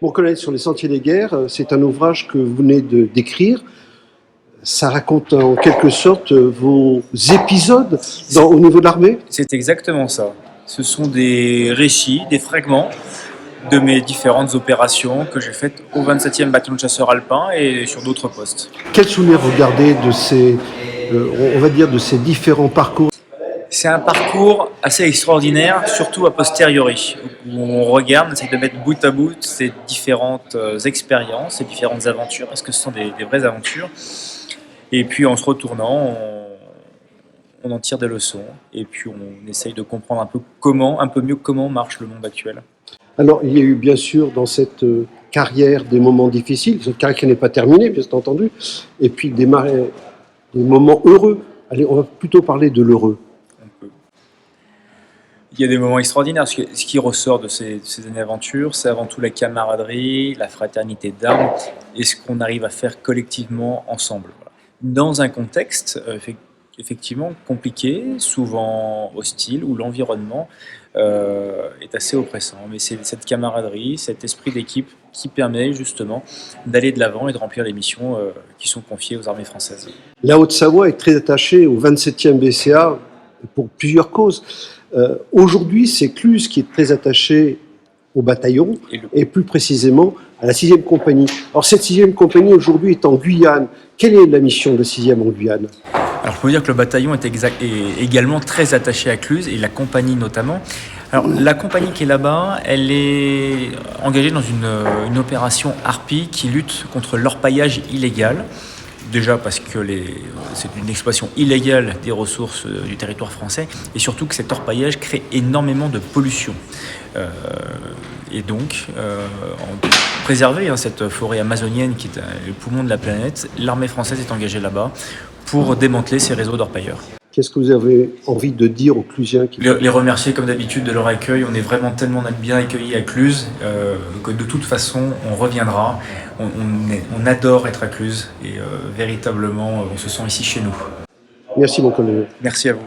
Mon colonel sur les sentiers des guerres, c'est un ouvrage que vous venez d'écrire. Ça raconte en quelque sorte vos épisodes au niveau de l'armée? C'est exactement ça. Ce sont des récits, des fragments de mes différentes opérations que j'ai faites au 27e bataillon de chasseurs alpins et sur d'autres postes. Quel souvenir vous gardez de ces, on va dire, de ces différents parcours? C'est un parcours assez extraordinaire, surtout a posteriori, où on regarde, on essaie de mettre bout à bout ces différentes expériences, ces différentes aventures, parce que ce sont des vraies aventures. Et puis en se retournant, on en tire des leçons, et puis on essaye de comprendre un peu mieux comment marche le monde actuel. Alors, il y a eu bien sûr dans cette carrière des moments difficiles, cette carrière qui n'est pas terminée, bien entendu, et puis des moments heureux. Allez, on va plutôt parler de l'heureux. Il y a des moments extraordinaires. Ce qui ressort de ces années d'aventure, c'est avant tout la camaraderie, la fraternité d'armes et ce qu'on arrive à faire collectivement ensemble. Voilà. Dans un contexte effectivement compliqué, souvent hostile, où l'environnement est assez oppressant. Mais c'est cette camaraderie, cet esprit d'équipe qui permet justement d'aller de l'avant et de remplir les missions qui sont confiées aux armées françaises. La Haute-Savoie est très attachée au 27e BCA pour plusieurs causes. Aujourd'hui, c'est Cluses qui est très attaché au bataillon et plus précisément à la 6e compagnie. Alors cette 6e compagnie aujourd'hui est en Guyane. Quelle est la mission de la 6e en Guyane? Alors, je peux vous dire que le bataillon est également très attaché à Cluses, et la compagnie notamment. Alors, la compagnie qui est là-bas, elle est engagée dans une opération Harpie qui lutte contre l'orpaillage illégal. Déjà parce que c'est une exploitation illégale des ressources du territoire français, et surtout que cet orpaillage crée énormément de pollution. Et donc, en préserver cette forêt amazonienne qui est le poumon de la planète, l'armée française est engagée là-bas pour démanteler ces réseaux d'orpailleurs. Qu'est-ce que vous avez envie de dire aux Clusiens Les remercier comme d'habitude de leur accueil. On est vraiment tellement bien accueillis à Cluses que de toute façon on reviendra. On adore être à Cluses et véritablement on se sent ici chez nous. Merci mon colonel. Merci à vous.